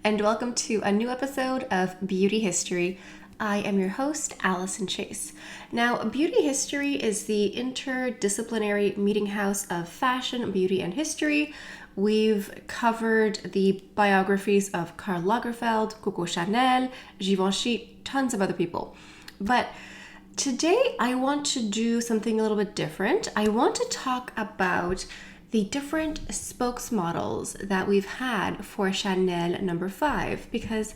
and welcome to a new episode of Beauty History. I am your host, Allison Chase. Now, Beauty History is the interdisciplinary meeting house of fashion, beauty, and history. We've covered the biographies of Karl Lagerfeld, Coco Chanel, Givenchy, tons of other people. But today I want to do something a little bit different. I want to talk about the different spokesmodels that we've had for Chanel number 5 because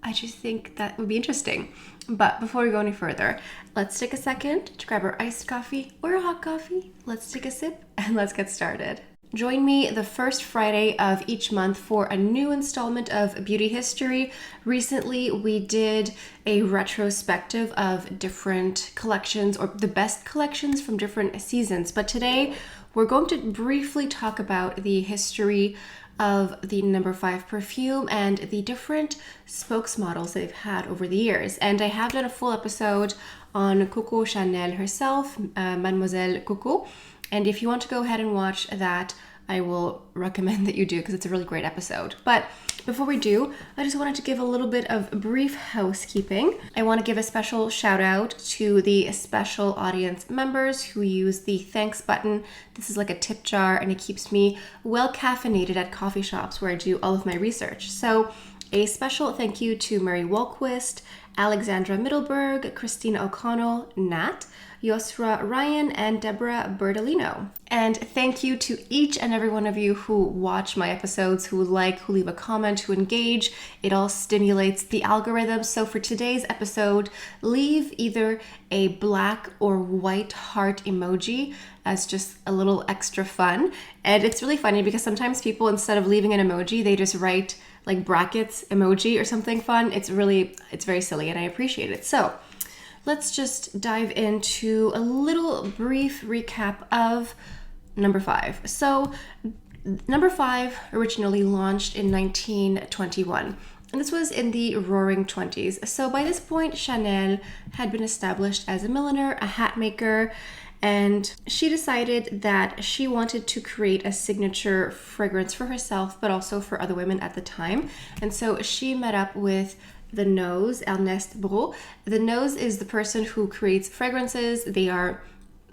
I just think that would be interesting. But before we go any further, let's take a second to grab our iced coffee or a hot coffee. Let's take a sip and let's get started. Join me the first Friday of each month for a new installment of Beauty History. Recently, we did a retrospective of different collections or the best collections from different seasons. But today, we're going to briefly talk about the history of the number 5 perfume and the different spokesmodels they've had over the years. And I have done a full episode on Coco Chanel herself, Mademoiselle Coco. And if you want to go ahead and watch that, I will recommend that you do because it's a really great episode. But before we do, I just wanted to give a little bit of brief housekeeping. I want to give a special shout out to the special audience members who use the thanks button. This is like a tip jar and it keeps me well caffeinated at coffee shops where I do all of my research. So a special thank you to Mary Walquist, Alexandra Middleberg, Christina O'Connell, Nat, Yosra Ryan, and Deborah Bertolino. And thank you to each and every one of you who watch my episodes, who like, who leave a comment, who engage. It all stimulates the algorithm. So for today's episode, leave either a black or white heart emoji as just a little extra fun. And it's really funny because sometimes people, instead of leaving an emoji, they just write like brackets emoji or something fun. It's very silly and I appreciate it. So let's just dive into a little brief recap of number 5. So number 5 originally launched in 1921. And this was in the roaring 20s. So by this point, Chanel had been established as a milliner, a hat maker, and she decided that she wanted to create a signature fragrance for herself, but also for other women at the time. And so she met up with the Nose, Ernest Brault. The Nose is the person who creates fragrances. They are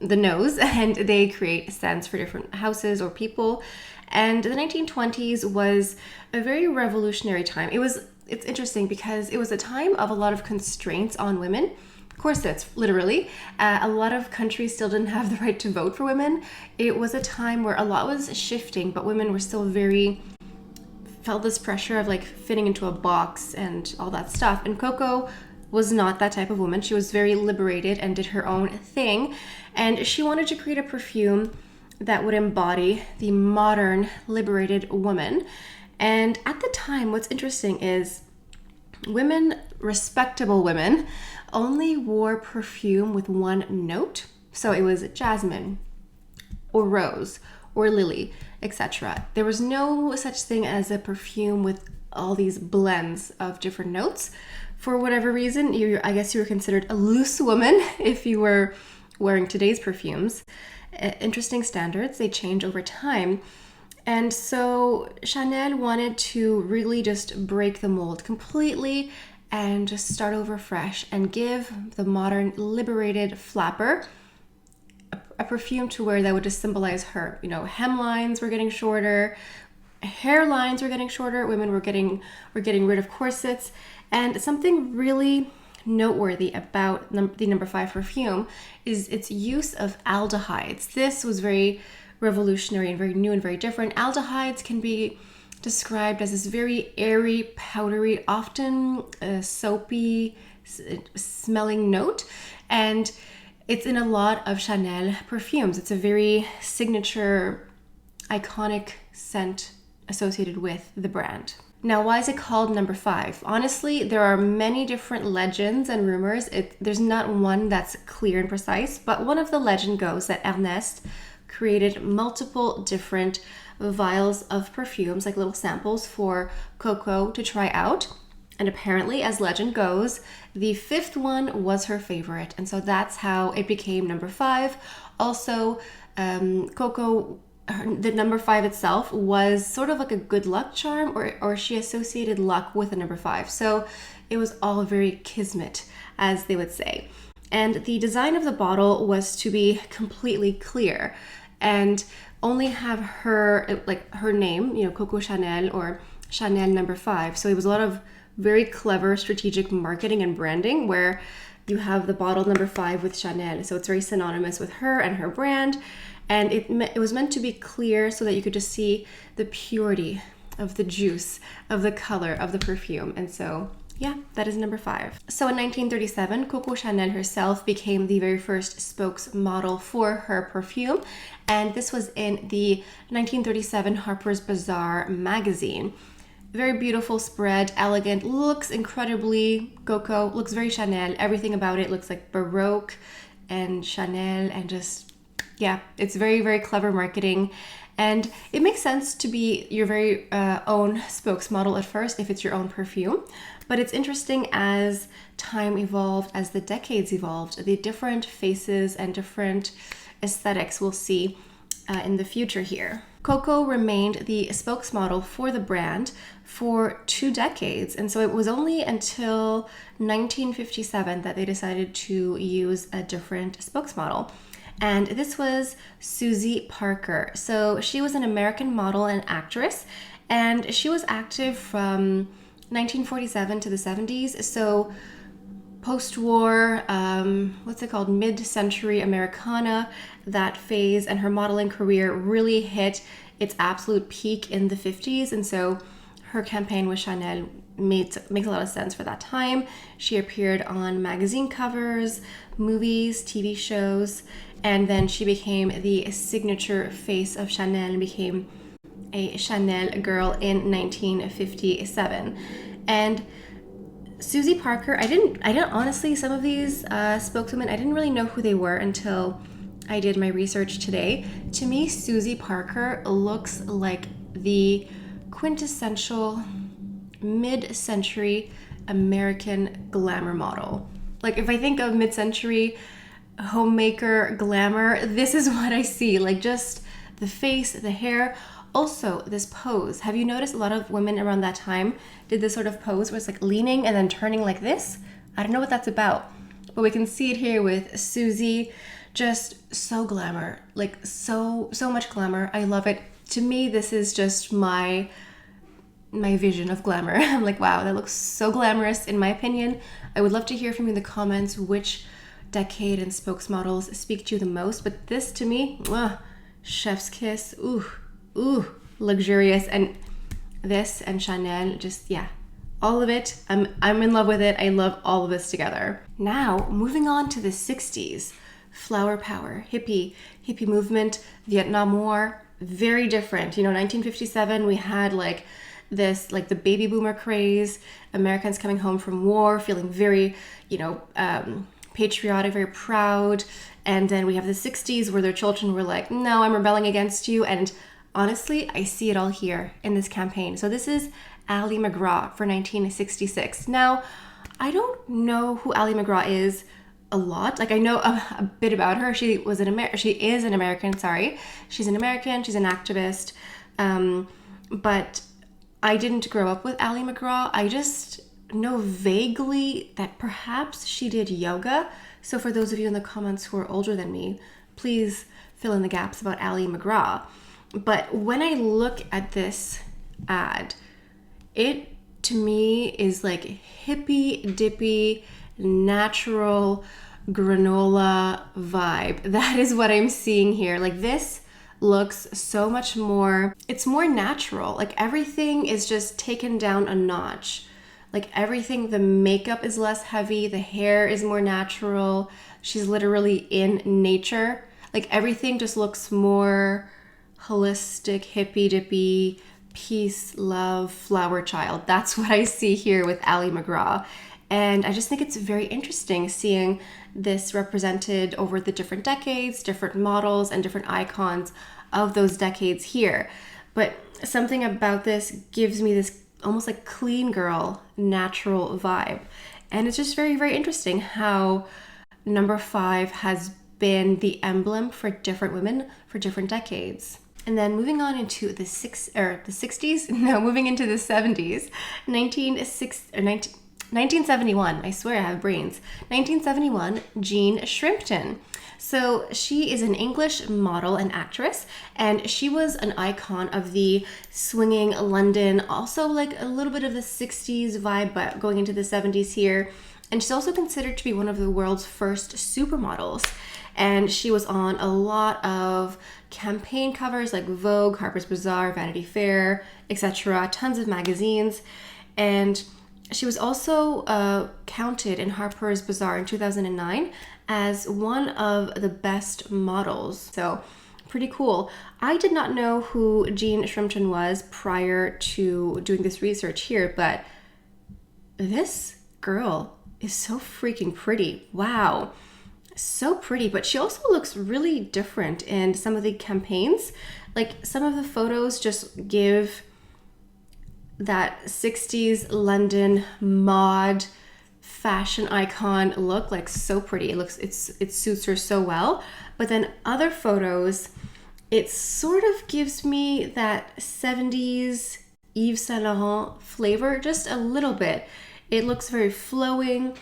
the Nose, and they create scents for different houses or people. And the 1920s was a very revolutionary time. It's interesting because it was a time of a lot of constraints on women. Corsets, literally. A lot of countries still didn't have the right to vote for women. It was a time where a lot was shifting, but women were still felt this pressure of like fitting into a box and all that stuff. And Coco was not that type of woman. She was very liberated and did her own thing. And she wanted to create a perfume that would embody the modern liberated woman. And at the time, what's interesting is women, respectable women, only wore perfume with one note. So it was jasmine or rose or lily, etc. There was no such thing as a perfume with all these blends of different notes. For whatever reason, I guess you were considered a loose woman if you were wearing today's perfumes. Interesting standards, they change over time. And so Chanel wanted to really just break the mold completely and just start over fresh and give the modern liberated flapper a perfume to wear that would just symbolize her. You know, hemlines were getting shorter, hairlines were getting shorter, women were getting rid of corsets. And something really noteworthy about the number 5 perfume is its use of aldehydes. This was very revolutionary and very new and very different. Aldehydes can be described as this very airy, powdery, often soapy smelling note. And it's in a lot of Chanel perfumes. It's a very signature, iconic scent associated with the brand. Now, why is it called number 5? Honestly, there are many different legends and rumors. There's not one that's clear and precise, but one of the legend goes that Ernest created multiple different vials of perfumes, like little samples for Coco to try out. And apparently, as legend goes, the 5th one was her favorite. And so that's how it became number 5. Also, Coco the number 5 itself was sort of like a good luck charm, or she associated luck with the number 5. So it was all very kismet, as they would say. And the design of the bottle was to be completely clear and only have her, like her name, Coco Chanel or Chanel number 5. So it was a lot of very clever strategic marketing and branding where you have the bottle number 5 with Chanel. So it's very synonymous with her and her brand. And it was meant to be clear so that you could just see the purity of the juice, of the color, of the perfume. And so, yeah, that is number 5. So in 1937, Coco Chanel herself became the very first spokesmodel for her perfume. And this was in the 1937 Harper's Bazaar magazine. Very beautiful spread, elegant, looks incredibly Coco, looks very Chanel. Everything about it looks like Baroque and Chanel, and just, yeah, it's very, very clever marketing. And it makes sense to be your very own spokesmodel at first if it's your own perfume. But it's interesting as time evolved, as the decades evolved, the different faces and different aesthetics we'll see in the future here. Coco remained the spokesmodel for the brand for 2 decades. And so it was only until 1957 that they decided to use a different spokesmodel. And this was Susie Parker. So she was an American model and actress, and she was active from 1947 to the 70s. So post-war, what's it called? Mid-century Americana, that phase, and her modeling career really hit its absolute peak in the 50s. And so her campaign with Chanel makes a lot of sense for that time. She appeared on magazine covers, movies, TV shows, and then she became the signature face of Chanel and became a Chanel girl in 1957. And Susie Parker, I didn't honestly, some of these spokeswomen, I didn't really know who they were until I did my research today. To me, Susie Parker looks like the quintessential mid-century American glamour model. Like if I think of mid-century homemaker glamour, this is what I see. Like just the face, the hair. Also, this pose. Have you noticed a lot of women around that time did this sort of pose where it's like leaning and then turning like this? I don't know what that's about, but we can see it here with Susie. Just so glamour, like so much glamour. I love it. To me, this is just my vision of glamour. I'm like, wow, that looks so glamorous in my opinion. I would love to hear from you in the comments which decade and spokesmodels speak to you the most, but this to me, chef's kiss. Ooh, luxurious. And this and Chanel, just, yeah, all of it. I'm in love with it. I love all of this together. Now, moving on to the 60s. Flower power, hippie movement, Vietnam War, very different. 1957, we had like this, like the baby boomer craze, Americans coming home from war, feeling very, patriotic, very proud. And then we have the 60s where their children were like, no, I'm rebelling against you. And honestly, I see it all here in this campaign. So this is Ali MacGraw for 1966. Now, I don't know who Ali MacGraw is a lot. Like I know a bit about her. She is an American, sorry. She's an American, she's an activist. But I didn't grow up with Ali MacGraw. I just know vaguely that perhaps she did yoga. So for those of you in the comments who are older than me, please fill in the gaps about Ali MacGraw. But when I look at this ad, it to me is like hippy dippy, natural granola vibe. That is what I'm seeing here. Like this looks so much more, it's more natural. Like everything is just taken down a notch. Like everything, the makeup is less heavy, the hair is more natural. She's literally in nature. Like everything just looks more holistic, hippy dippy, peace, love, flower child. That's what I see here with Ali MacGraw. And I just think it's very interesting seeing this represented over the different decades, different models, and different icons of those decades here. But something about this gives me this almost like clean girl, natural vibe. And it's just very, very interesting how number 5 has been the emblem for different women for different decades. And then moving on into the 60s, no, moving into the 70s, 1971, I swear I have brains, 1971, Jean Shrimpton. So she is an English model and actress, and she was an icon of the swinging London, also like a little bit of the 60s vibe, but going into the 70s here. And she's also considered to be one of the world's first supermodels. And she was on a lot of campaign covers like Vogue, Harper's Bazaar, Vanity Fair, etc., tons of magazines. And she was also counted in Harper's Bazaar in 2009 as one of the best models. So pretty cool. I did not know who Jean Shrimpton was prior to doing this research here, but this girl is so freaking pretty. Wow. So pretty, but she also looks really different in some of the campaigns. Like some of the photos just give that 60s London mod fashion icon look, like so pretty. It suits her so well. But then other photos, it sort of gives me that 70s Yves Saint Laurent flavor just a little bit. It looks very flowing.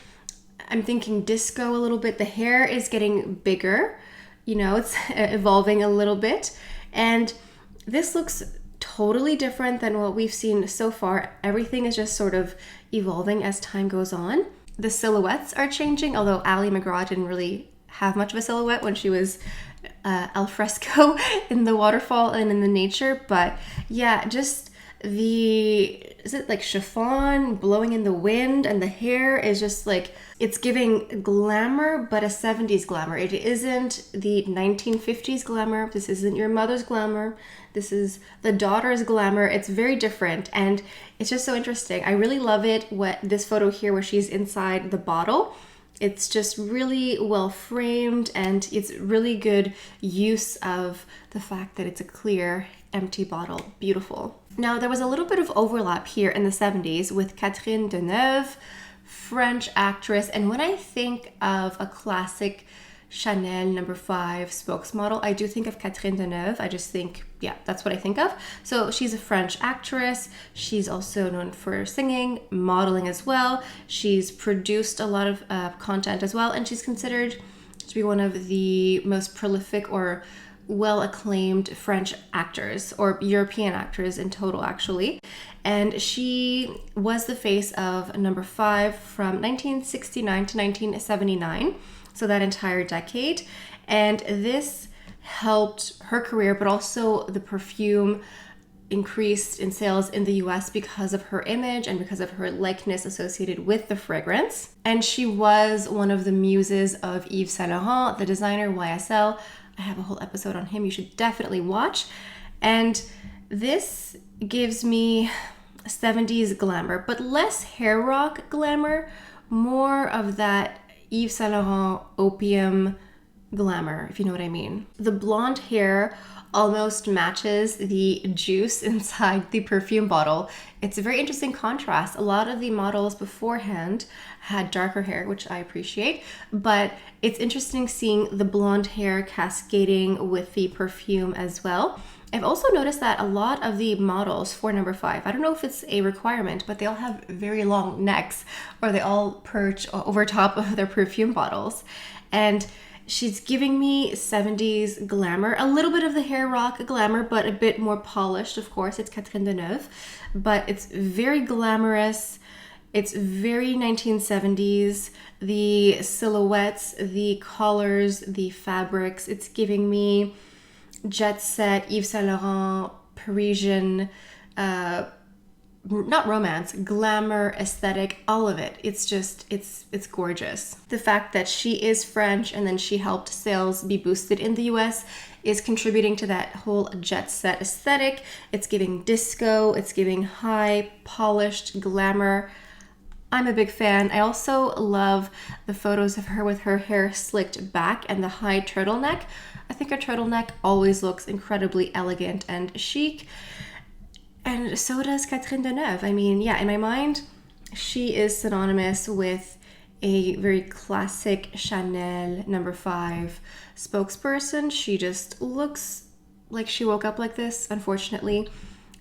I'm thinking disco a little bit. The hair is getting bigger, it's evolving a little bit. And this looks totally different than what we've seen so far. Everything is just sort of evolving as time goes on. The silhouettes are changing, although Ali McGraw didn't really have much of a silhouette when she was al fresco in the waterfall and in the nature. But yeah, just is it like chiffon blowing in the wind, and the hair is just like, it's giving glamour, but a 70s glamour. It isn't the 1950s glamour. This isn't your mother's glamour. This is the daughter's glamour. It's very different, and it's just so interesting. I really love it, this photo here where she's inside the bottle. It's just really well framed, and it's really good use of the fact that it's a clear, empty bottle. Beautiful. Now, there was a little bit of overlap here in the 70s with Catherine Deneuve, French actress. And when I think of a classic Chanel No. 5 spokesmodel, I do think of Catherine Deneuve. I just think, yeah, that's what I think of. So she's a French actress. She's also known for singing, modeling as well. She's produced a lot of content as well. And she's considered to be one of the most prolific or well-acclaimed French actors, or European actors in total, actually. And she was the face of No. 5 from 1969 to 1979, so that entire decade. And this helped her career, but also the perfume increased in sales in the US because of her image and because of her likeness associated with the fragrance. And she was one of the muses of Yves Saint Laurent, the designer, YSL. I have a whole episode on him you should definitely watch. And this gives me 70s glamour, but less hair rock glamour, more of that Yves Saint Laurent opium glamour, if you know what I mean. The blonde hair almost matches the juice inside the perfume bottle. It's a very interesting contrast. A lot of the models beforehand had darker hair, which I appreciate, but it's interesting seeing the blonde hair cascading with the perfume as well. I've also noticed that a lot of the models for No. 5, I don't know if it's a requirement, but they all have very long necks, or they all perch over top of their perfume bottles. And she's giving me 70s glamour, a little bit of the hair rock glamour, but a bit more polished, of course. It's Catherine Deneuve, but it's very glamorous. It's very 1970s. The silhouettes, the colors, the fabrics, it's giving me jet set, Yves Saint Laurent, Parisian, not romance, glamour, aesthetic, all of it. It's just, it's gorgeous. The fact that she is French and then she helped sales be boosted in the US is contributing to that whole jet set aesthetic. It's giving disco, it's giving high, polished glamour. I'm a big fan. I also love the photos of her with her hair slicked back and the high turtleneck. I think her turtleneck always looks incredibly elegant and chic. And so does Catherine Deneuve. I mean, yeah, in my mind, she is synonymous with a very classic Chanel No. 5 spokesperson. She just looks like she woke up like this, unfortunately.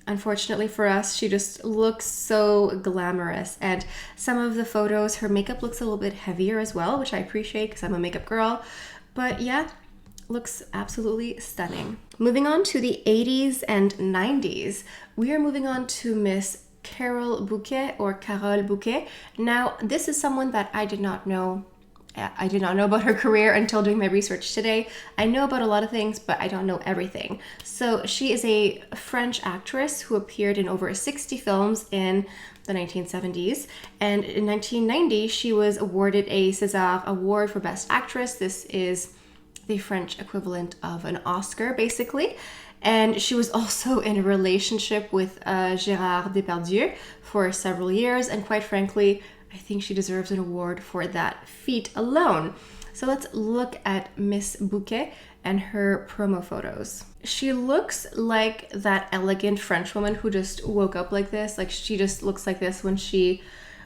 Unfortunately for us, she just looks so glamorous. And some of the photos, her makeup looks a little bit heavier as well, which I appreciate because I'm a makeup girl. But yeah, looks absolutely stunning. Moving on to the 80s and 90s, we are moving on to Miss Carole Bouquet or Carole Bouquet. Now, this is someone that I did not know. I did not know about her career until doing my research today. I know about a lot of things, but I don't know everything. So she is a French actress who appeared in over 60 films in the 1970s. And in 1990, she was awarded a César Award for Best Actress. This is the French equivalent of an Oscar, basically. And she was also in a relationship with Gérard Depardieu for several years. And quite frankly, I think she deserves an award for that feat alone. So let's look at Miss Bouquet and her promo photos. She looks like that elegant French woman who just woke up like this. Like she just looks like this when she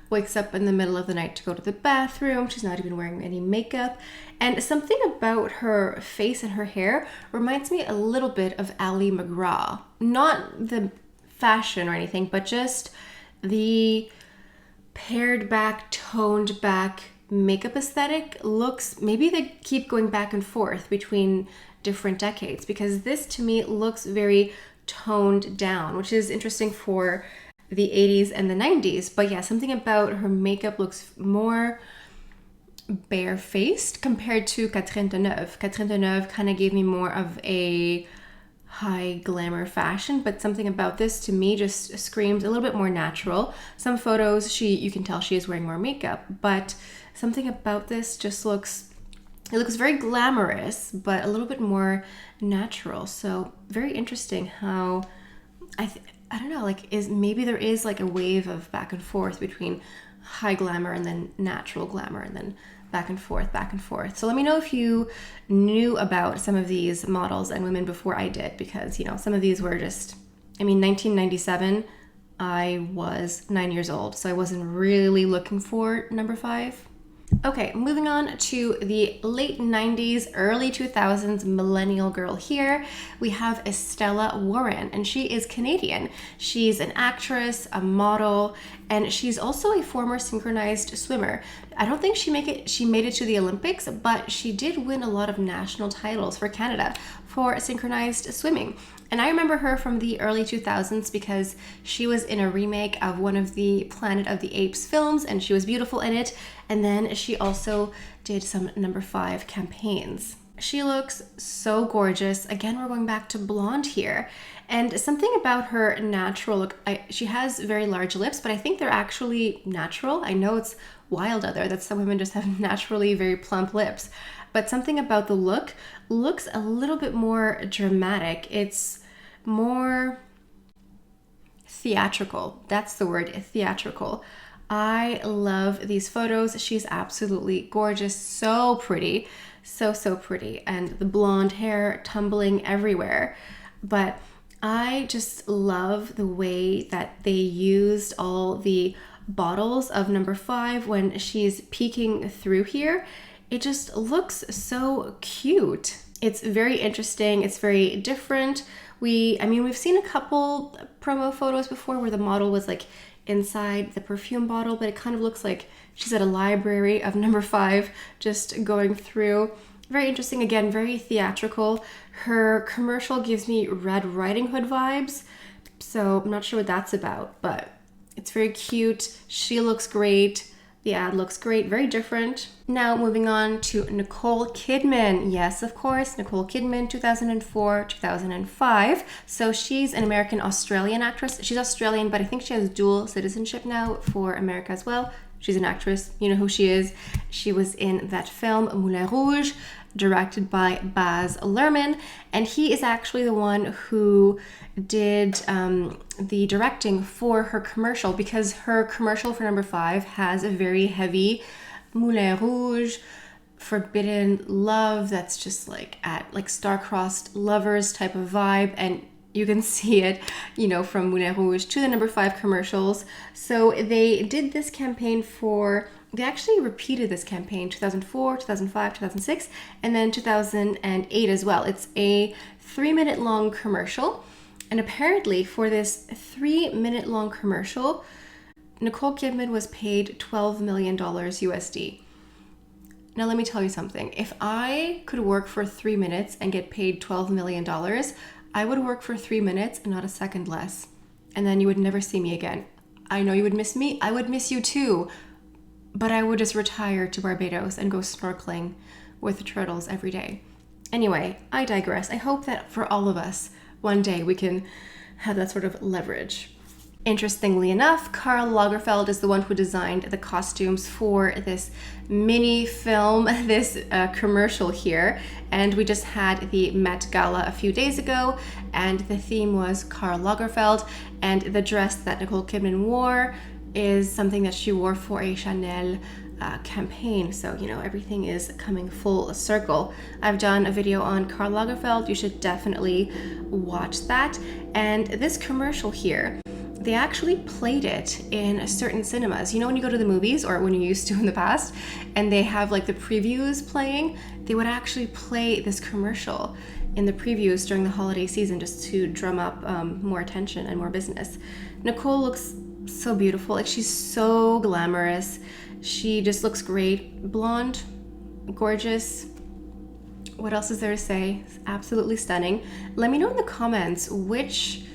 wakes up in the middle of the night to go to the bathroom. She's not even wearing any makeup. And something about her face and her hair reminds me a little bit of Ali McGraw. Not the fashion or anything, but just the pared back, toned back makeup aesthetic looks, maybe they keep going back and forth between different decades, because this to me looks very toned down, which is interesting for the 80s and the 90s. But yeah, something about her makeup looks more barefaced compared to Catherine Deneuve. Catherine Deneuve kind of gave me more of a high glamour fashion, but something about this to me just screams a little bit more natural. Some photos you can tell she is wearing more makeup, but something about this just looks very glamorous, but a little bit more natural. So very interesting how I don't know, like maybe there is like a wave of back and forth between high glamour and then natural glamour and then back and forth, back and forth. So let me know if you knew about some of these models and women before I did, because, you know, some of these were just, 1997, I was 9 years old, so I wasn't really looking for number 5. Okay, moving on to the late 90s, early 2000s millennial girl here. We have Estella Warren, and she is Canadian. She's an actress, a model, and she's also a former synchronized swimmer. I don't think she made it to the Olympics, but she did win a lot of national titles for Canada for synchronized swimming. And I remember her from the early 2000s because she was in a remake of one of the Planet of the Apes films, and she was beautiful in it. And then she also did some number 5 campaigns. She looks so gorgeous. Again, we're going back to blonde here. And something about her natural look, she has very large lips, but I think they're actually natural. I know it's wild out there that some women just have naturally very plump lips, but something about the look looks a little bit more dramatic. It's more theatrical. That's the word, theatrical. I love these photos. She's absolutely gorgeous, so pretty, so pretty, and the blonde hair tumbling everywhere. But I just love the way that they used all the bottles of number 5 when she's peeking through here. It just looks so cute. It's very interesting. It's very different. We've seen a couple promo photos before where the model was like inside the perfume bottle, but it kind of looks like she's at a library of number 5 just going through. Very interesting, again, very theatrical. Her commercial gives me Red Riding Hood vibes, so I'm not sure what that's about, but it's very cute. She looks great. The ad looks great, very different. Now moving on to Nicole Kidman. Yes, of course, Nicole Kidman, 2004, 2005. So she's an American-Australian actress. She's Australian, but I think she has dual citizenship now for America as well. She's an actress. You know who she is. She was in that film, Moulin Rouge, directed by Baz Luhrmann. And he is actually the one who did the directing for her commercial, because her commercial for number 5 has a very heavy Moulin Rouge, forbidden love that's just like at like star-crossed lovers type of vibe, and you can see it, you know, from Moulin Rouge to the number 5 commercials. So they did this campaign for They actually repeated this campaign 2004, 2005, 2006, and then 2008 as well. It's a 3-minute long commercial. And apparently, for this 3-minute long commercial, Nicole Kidman was paid $12 million USD. Now, let me tell you something. If I could work for 3 minutes and get paid $12 million, I would work for 3 minutes and not a second less. And then you would never see me again. I know you would miss me. I would miss you too. But I would just retire to Barbados and go snorkeling with the turtles every day. Anyway, I digress. I hope that for all of us, one day we can have that sort of leverage. Interestingly enough, Karl Lagerfeld is the one who designed the costumes for this mini film, this commercial here. And we just had the Met Gala a few days ago, and the theme was Karl Lagerfeld, and the dress that Nicole Kidman wore is something that she wore for a Chanel campaign. So, you know, everything is coming full circle. I've done a video on Karl Lagerfeld. You should definitely watch that. And this commercial here, they actually played it in certain cinemas. You know, when you go to the movies, or when you used to in the past, and they have like the previews playing, they would actually play this commercial in the previews during the holiday season just to drum up more attention and more business. Nicole looks so beautiful. Like, she's so glamorous. She just looks great. Blonde, gorgeous. What else is there to say? It's absolutely stunning. Let me know in the comments which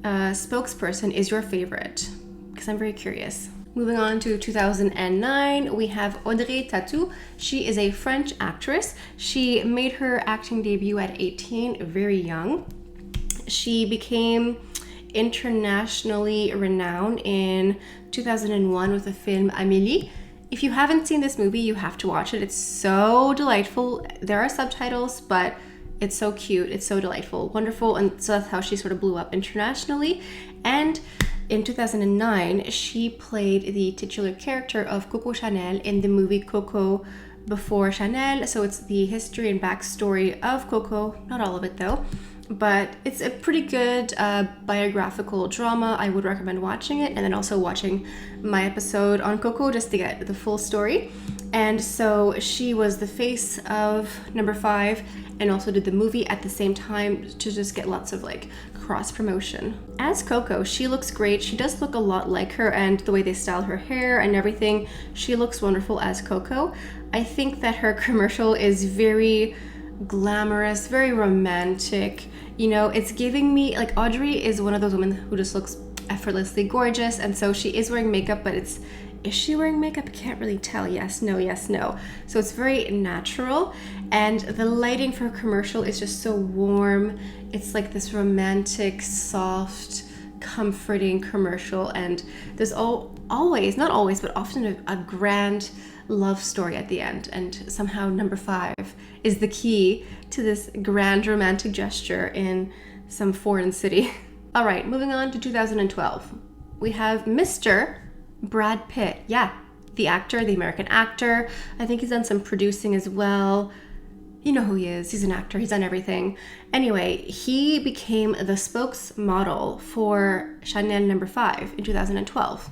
spokesperson is your favorite, because I'm very curious. Moving on to 2009, we have Audrey Tautou. She is a French actress. She made her acting debut at 18, very young. She became internationally renowned in 2001 with the film Amélie. If you haven't seen this movie, you have to watch it. It's so delightful. There are subtitles, but it's so cute. It's so delightful, wonderful. And so that's how she sort of blew up internationally. And in 2009, she played the titular character of Coco Chanel in the movie Coco Before Chanel. So it's the history and backstory of Coco, not all of it though. But it's a pretty good biographical drama. I would recommend watching it, and then also watching my episode on Coco just to get the full story. And so she was the face of Number 5 and also did the movie at the same time to just get lots of like cross promotion. As Coco, she looks great. She does look a lot like her, and the way they style her hair and everything, she looks wonderful as Coco. I think that her commercial is very glamorous, very romantic. You know, it's giving me, like, Audrey is one of those women who just looks effortlessly gorgeous, and so she is wearing makeup, but is she wearing makeup? I can't really tell. Yes, no, yes, no. So it's very natural, and the lighting for her commercial is just so warm. It's like this romantic, soft, comforting commercial, and there's always, not always, but often a grand love story at the end, and somehow Number 5 is the key to this grand romantic gesture in some foreign city. All right, moving on to 2012. We have Mr. Brad Pitt. Yeah, the actor, the American actor. I think he's done some producing as well. You know who he is. He's an actor. He's done everything. Anyway, he became the spokesmodel for Chanel Number 5 in 2012.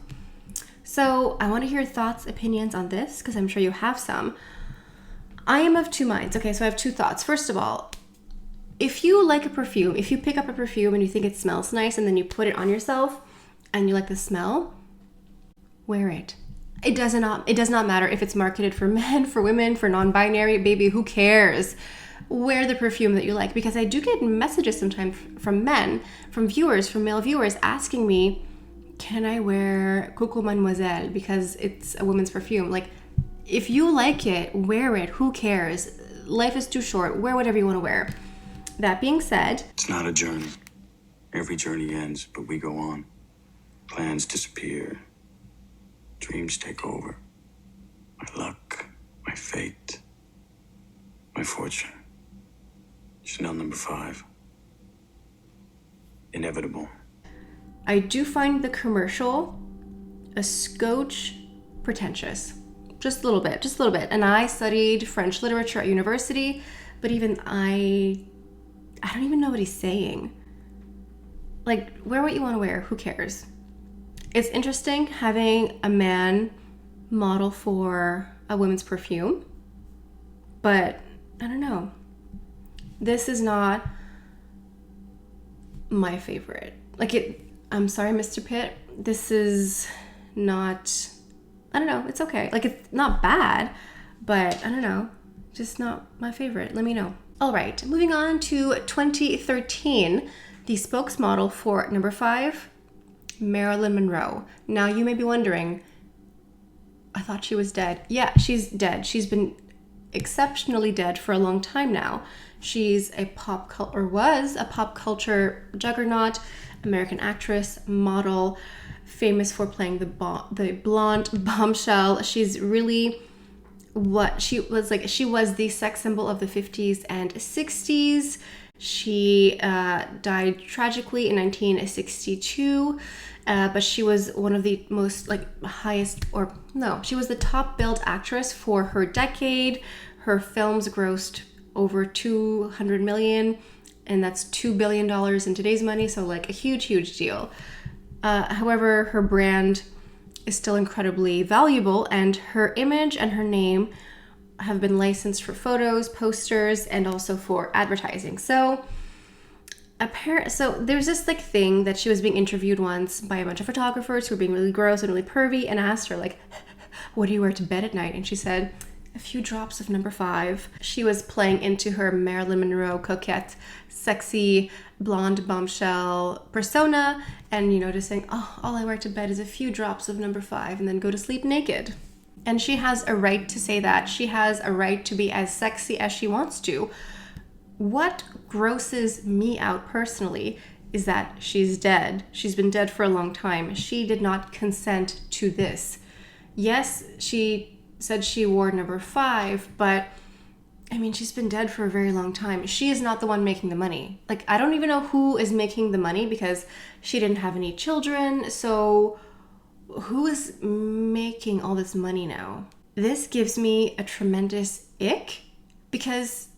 So I want to hear your thoughts, opinions on this, because I'm sure you have some. I am of two minds. Okay, so I have two thoughts. First of all, if you like a perfume, if you pick up a perfume and you think it smells nice and then you put it on yourself and you like the smell, wear it. It does not matter if it's marketed for men, for women, for non-binary, baby, who cares? Wear the perfume that you like, because I do get messages sometimes from men, from viewers, from male viewers asking me, can I wear Coco Mademoiselle because it's a woman's perfume? Like, if you like it, wear it. Who cares? Life is too short. Wear whatever you want to wear. That being said, it's not a journey. Every journey ends, but we go on. Plans disappear. Dreams take over. My luck, my fate, my fortune. Chanel Number 5. Inevitable. I do find the commercial a scotch pretentious. Just a little bit. And I studied French literature at university, but even I don't even know what he's saying. Like, wear what you want to wear. Who cares? It's interesting having a man model for a women's perfume, but I don't know. This is not my favorite. I'm sorry, Mr. Pitt. This is not, I don't know, it's okay. It's not bad, but I don't know, just not my favorite. Let me know. All right, moving on to 2013, the spokesmodel for number 5, Marilyn Monroe. Now you may be wondering, I thought she was dead. Yeah, she's dead. She's been exceptionally dead for a long time now. She's was a pop culture juggernaut, American actress, model, famous for playing the blonde bombshell. She's really what she was like. She was the sex symbol of the 50s and 60s. She died tragically in 1962, but she was one of the most she was the top billed actress for her decade. Her films grossed over 200 million, and that's $2 billion in today's money, so a huge deal. However, her brand is still incredibly valuable, and her image and her name have been licensed for photos, posters, and also for advertising. So there's this thing that she was being interviewed once by a bunch of photographers who were being really gross and really pervy, and asked her what do you wear to bed at night? And she said, a few drops of number 5. She was playing into her Marilyn Monroe coquette, sexy, blonde bombshell persona, and just saying, oh, all I wear to bed is a few drops of number 5 and then go to sleep naked. And she has a right to say that. She has a right to be as sexy as she wants to. What grosses me out personally is that she's dead. She's been dead for a long time. She did not consent to this. Yes, she said she wore number 5, but I mean, she's been dead for a very long time. She is not the one making the money. I don't even know who is making the money, because she didn't have any children. So who is making all this money now? This gives me a tremendous ick, because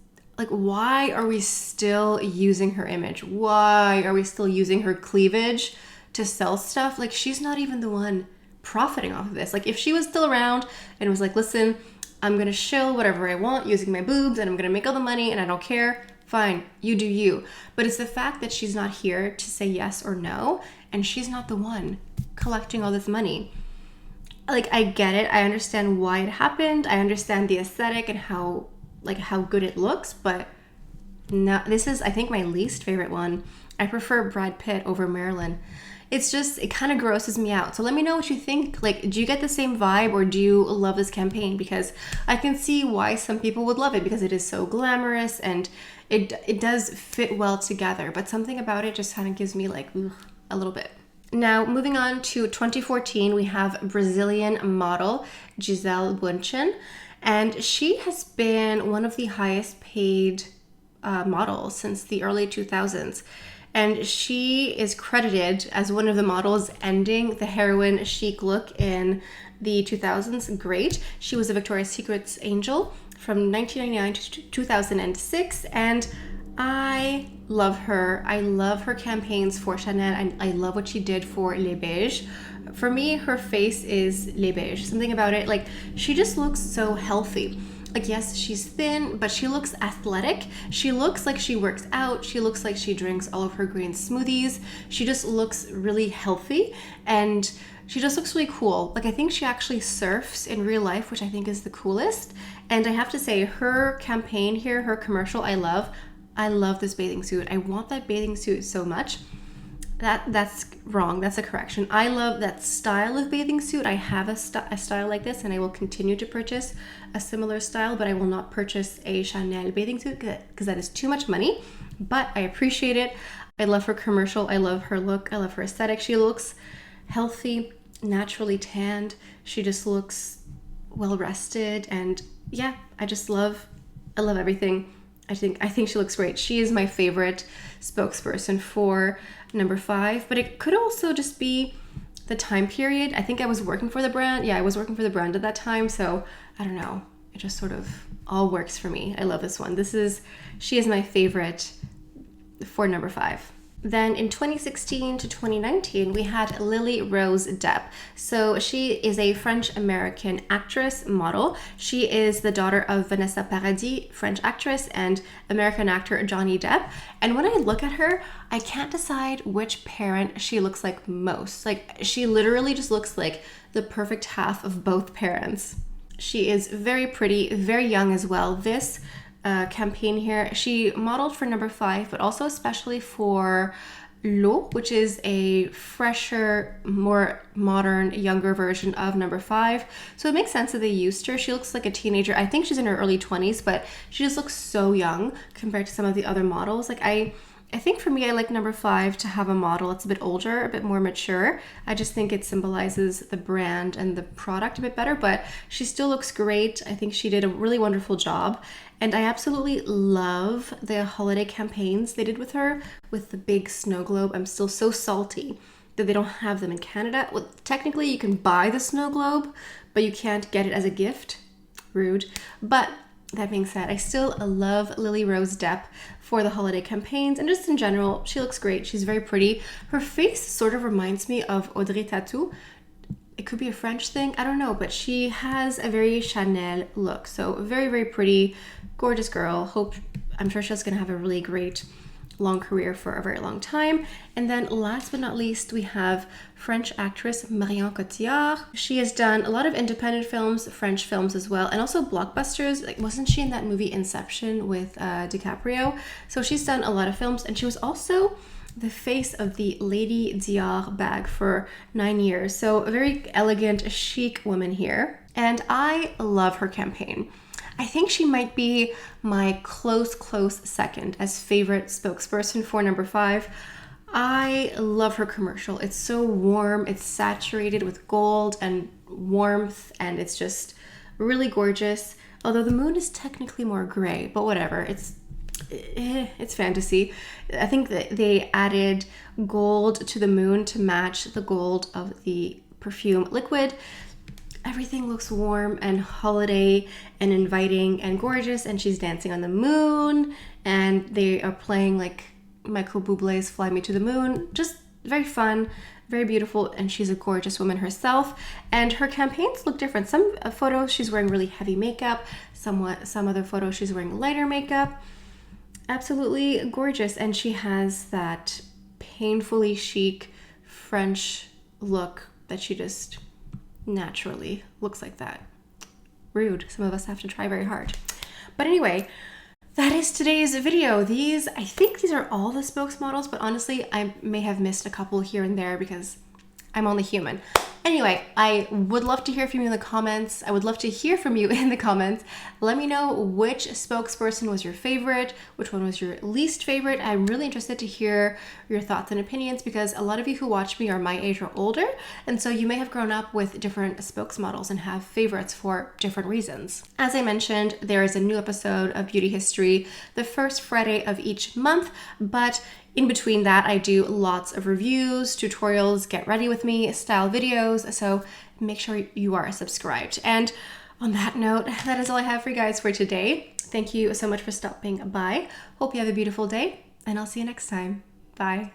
why are we still using her image? Why are we still using her cleavage to sell stuff? She's not even the one profiting off of this. If she was still around and was listen, I'm gonna shill whatever I want using my boobs, and I'm gonna make all the money, and I don't care, fine, you do you. But it's the fact that she's not here to say yes or no, and she's not the one collecting all this money. I get it. I understand why it happened. I understand the aesthetic and how good it looks, but no, this is, I think, my least favorite one. I prefer Brad Pitt over Marilyn. It's just, it kind of grosses me out. So let me know what you think. Do you get the same vibe, or do you love this campaign? Because I can see why some people would love it, because it is so glamorous and it does fit well together. But something about it just kind of gives me a little bit. Now, moving on to 2014, we have Brazilian model Gisele Bündchen, and she has been one of the highest paid models since the early 2000s. And she is credited as one of the models ending the heroin chic look in the 2000s. Great. She was a Victoria's Secret's angel from 1999 to 2006, and I love her. I love her campaigns for Chanel, and I love what she did for Les Beige. For me, her face is Les Beige. Something about it, she just looks so healthy. Yes, she's thin, but she looks athletic. She looks like she works out. She looks like she drinks all of her green smoothies. She just looks really healthy, and she just looks really cool. I think she actually surfs in real life, which I think is the coolest. And I have to say, her campaign here, her commercial, I love. I love this bathing suit. I want that bathing suit so much. That's wrong. That's a correction. I love that style of bathing suit. I have a style like this, and I will continue to purchase a similar style, but I will not purchase a Chanel bathing suit because that is too much money. But I appreciate it. I love her commercial. I love her look. I love her aesthetic. She looks healthy, naturally tanned. She just looks well rested, and yeah, I love everything. I think she looks great. She is my favorite spokesperson for number 5, but it could also just be the time period. I think I was working for the brand. Yeah, I was working for the brand at that time, so I don't know. It just sort of all works for me. I love this one. She is my favorite for number 5. Then in 2016 to 2019, we had Lily Rose Depp. So she is a French-American actress, model. She is the daughter of Vanessa Paradis, French actress, and American actor Johnny Depp. And when I look at her, I can't decide which parent she looks like most. Like, she literally just looks like the perfect half of both parents. She is very pretty, very young as well. This campaign here, she modeled for number 5, but also especially for L'eau, which is a fresher, more modern, younger version of number 5. So it makes sense that they used her. She looks like a teenager. I think she's in her early 20s, but she just looks so young compared to some of the other models. Like, I think for me, I like number 5 to have a model. It's a bit older, a bit more mature. I just think it symbolizes the brand and the product a bit better, but she still looks great. I think she did a really wonderful job. And I absolutely love the holiday campaigns they did with her with the big snow globe. I'm still so salty that they don't have them in Canada. Well, technically you can buy the snow globe, but you can't get it as a gift. Rude. But that being said, I still love Lily Rose Depp for the holiday campaigns, and just in general, she looks great. She's very pretty. Her face sort of reminds me of Audrey Tautou. It could be a French thing, I don't know, but she has a very Chanel look. So very, very pretty, gorgeous girl. I'm sure she's gonna have a really great long career for a very long time. And then last but not least, we have French actress Marion Cotillard. She has done a lot of independent films, French films as well, and also blockbusters. Like, wasn't she in that movie Inception with DiCaprio? So she's done a lot of films, and she was also the face of the Lady Dior bag for 9 years. So a very elegant, chic woman here. And I love her campaign. I think she might be my close second as favorite spokesperson for number 5. I love her commercial. It's so warm, it's saturated with gold and warmth, and it's just really gorgeous. Although the moon is technically more gray, but whatever, it's fantasy. I think that they added gold to the moon to match the gold of the perfume liquid. Everything looks warm and holiday and inviting and gorgeous, and she's dancing on the moon, and they are playing like Michael Bublé's Fly Me to the Moon. Just very fun, very beautiful, and she's a gorgeous woman herself. And her campaigns look different. Some photos she's wearing really heavy makeup, some other photos she's wearing lighter makeup. Absolutely gorgeous, and she has that painfully chic French look that she just naturally looks like that. Rude. Some of us have to try very hard. But anyway, that is today's video. I think these are all the spokesmodels, but honestly, I may have missed a couple here and there because I'm only human. Anyway, I would love to hear from you in the comments. Let me know which spokesperson was your favorite, which one was your least favorite. I'm really interested to hear your thoughts and opinions because a lot of you who watch me are my age or older, and so you may have grown up with different spokesmodels and have favorites for different reasons. As I mentioned, there is a new episode of Beauty History the first Friday of each month, but in between that, I do lots of reviews, tutorials, get ready with me, style videos, so make sure you are subscribed. And on that note, that is all I have for you guys for today. Thank you so much for stopping by. Hope you have a beautiful day, and I'll see you next time. Bye.